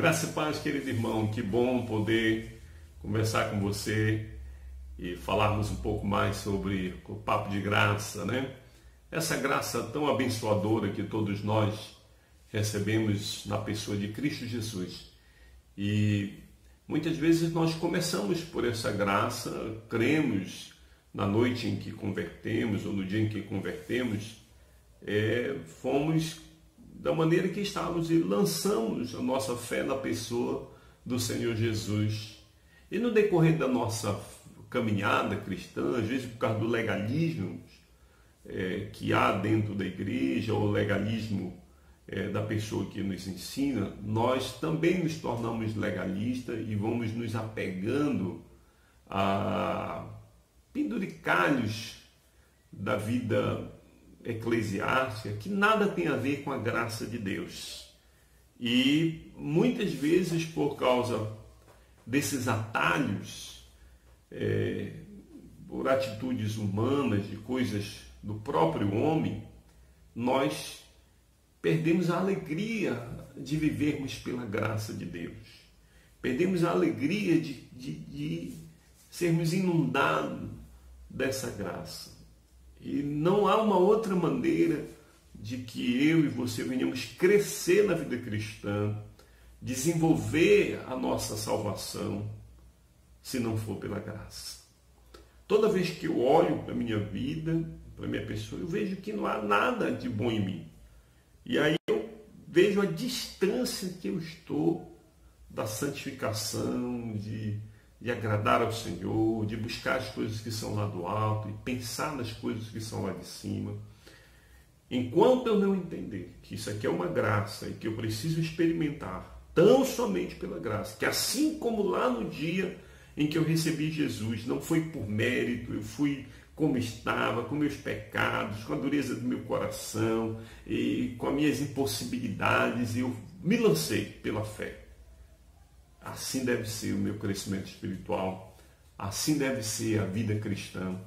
Graça e paz, querido irmão, que bom poder conversar com você e falarmos um pouco mais sobre o papo de graça, né? Essa graça tão abençoadora que todos nós recebemos na pessoa de Cristo Jesus. E muitas vezes nós começamos por essa graça, cremos na noite em que convertemos ou no dia em que convertemos, fomos da maneira que estávamos e lançamos a nossa fé na pessoa do Senhor Jesus. E no decorrer da nossa caminhada cristã, às vezes por causa do legalismo que há dentro da igreja, ou o legalismo da pessoa que nos ensina, nós também nos tornamos legalistas e vamos nos apegando a penduricalhos da vida eclesiástica que nada tem a ver com a graça de Deus. E muitas vezes, por causa desses atalhos, por atitudes humanas, de coisas do próprio homem, nós perdemos a alegria de vivermos pela graça de Deus. Perdemos a alegria de sermos inundados dessa graça. E não há uma outra maneira de que eu e você venhamos crescer na vida cristã, desenvolver a nossa salvação, se não for pela graça. Toda vez que eu olho para a minha vida, para a minha pessoa, eu vejo que não há nada de bom em mim. E aí eu vejo a distância que eu estou da santificação, de agradar ao Senhor, de buscar as coisas que são lá do alto e pensar nas coisas que são lá de cima. Enquanto eu não entender que isso aqui é uma graça e que eu preciso experimentar tão somente pela graça, que assim como lá no dia em que eu recebi Jesus, não foi por mérito, eu fui como estava, com meus pecados, com a dureza do meu coração e com as minhas impossibilidades, eu me lancei pela fé. Assim deve ser o meu crescimento espiritual, assim deve ser a vida cristã,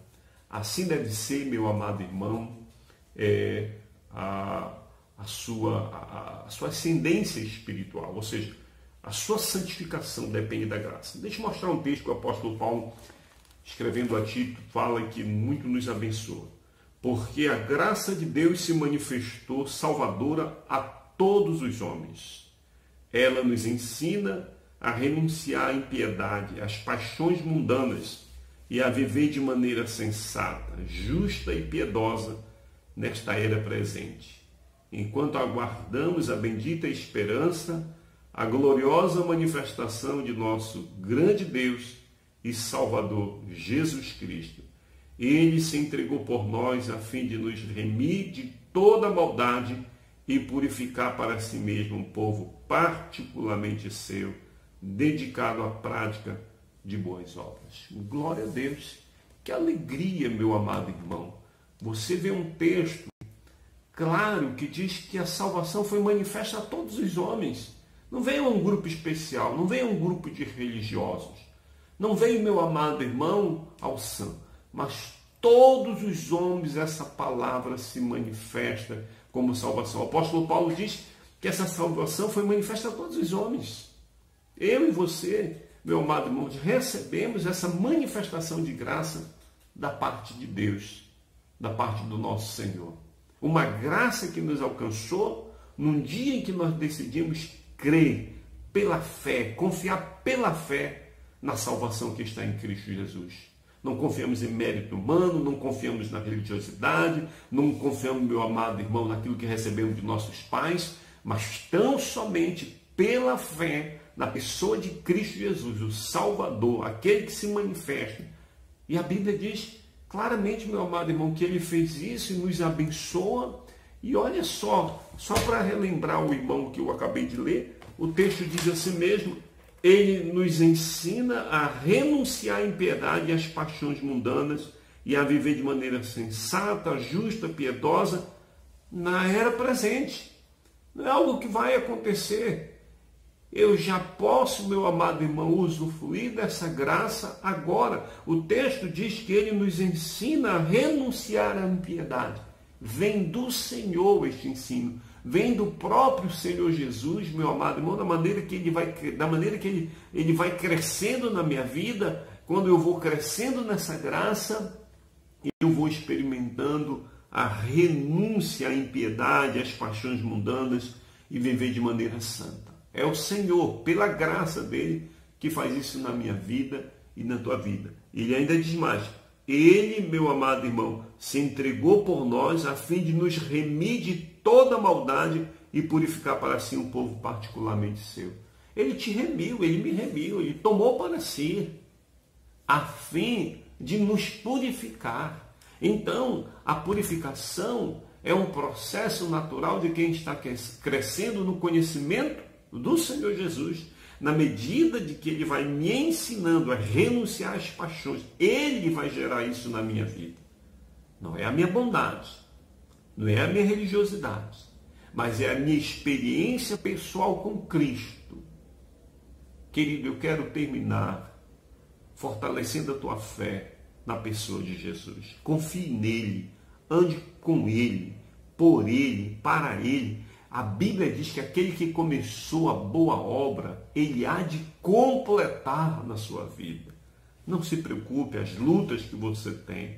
assim deve ser, meu amado irmão, a sua ascendência espiritual, ou seja, a sua santificação depende da graça. Deixa eu mostrar um texto que o apóstolo Paulo, escrevendo a Tito, fala que muito nos abençoa. Porque a graça de Deus se manifestou salvadora a todos os homens. Ela nos ensina a renunciar à impiedade, às paixões mundanas e a viver de maneira sensata, justa e piedosa nesta era presente, enquanto aguardamos a bendita esperança, a gloriosa manifestação de nosso grande Deus e Salvador, Jesus Cristo. Ele se entregou por nós a fim de nos remir de toda maldade e purificar para si mesmo um povo particularmente seu, dedicado à prática de boas obras. Glória a Deus. Que alegria, meu amado irmão. Você vê um texto claro que diz que a salvação foi manifesta a todos os homens. Não veio a um grupo especial, não veio a um grupo de religiosos. Não veio, meu amado irmão, ao santo. Mas todos os homens essa palavra se manifesta como salvação. O apóstolo Paulo diz que essa salvação foi manifesta a todos os homens. Eu e você, meu amado irmão, recebemos essa manifestação de graça da parte de Deus, da parte do nosso Senhor. Uma graça que nos alcançou num dia em que nós decidimos crer pela fé, confiar pela fé na salvação que está em Cristo Jesus. Não confiamos em mérito humano, não confiamos na religiosidade, não confiamos, meu amado irmão, naquilo que recebemos de nossos pais, mas tão somente pela fé na pessoa de Cristo Jesus, o Salvador, aquele que se manifesta. E a Bíblia diz claramente, meu amado irmão, que ele fez isso e nos abençoa. E olha só para relembrar o irmão que eu acabei de ler, o texto diz assim mesmo: ele nos ensina a renunciar à impiedade e às paixões mundanas e a viver de maneira sensata, justa, piedosa na era presente. Não é algo que vai acontecer. Eu já posso, meu amado irmão, usufruir dessa graça agora. O texto diz que ele nos ensina a renunciar à impiedade. Vem do Senhor este ensino. vem do próprio Senhor Jesus, meu amado irmão, da maneira que ele vai crescendo na minha vida. Quando eu vou crescendo nessa graça, eu vou experimentando a renúncia à impiedade, às paixões mundanas e viver de maneira santa. É o Senhor, pela graça dele, que faz isso na minha vida e na tua vida. Ele ainda diz mais: ele, meu amado irmão, se entregou por nós a fim de nos remir de toda maldade e purificar para si um povo particularmente seu. Ele te remiu, ele me remiu, ele tomou para si, a fim de nos purificar. Então, a purificação é um processo natural de quem está crescendo no conhecimento do Senhor Jesus. Na medida de que ele vai me ensinando a renunciar às paixões, ele vai gerar isso na minha vida. Não é a minha bondade, não é a minha religiosidade, mas é a minha experiência pessoal com Cristo. Querido, eu quero terminar fortalecendo a tua fé na pessoa de Jesus. Confie nele, ande com ele, por ele, para ele. A Bíblia diz que aquele que começou a boa obra, ele há de completar na sua vida. Não se preocupe, as lutas que você tem,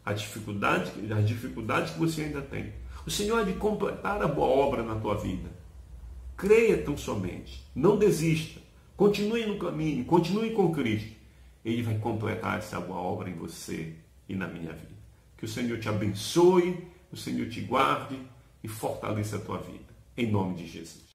as dificuldades que você ainda tem. O Senhor há de completar a boa obra na tua vida. Creia tão somente, não desista, continue no caminho, continue com Cristo. Ele vai completar essa boa obra em você e na minha vida. Que o Senhor te abençoe, o Senhor te guarde e fortaleça a tua vida. Em nome de Jesus.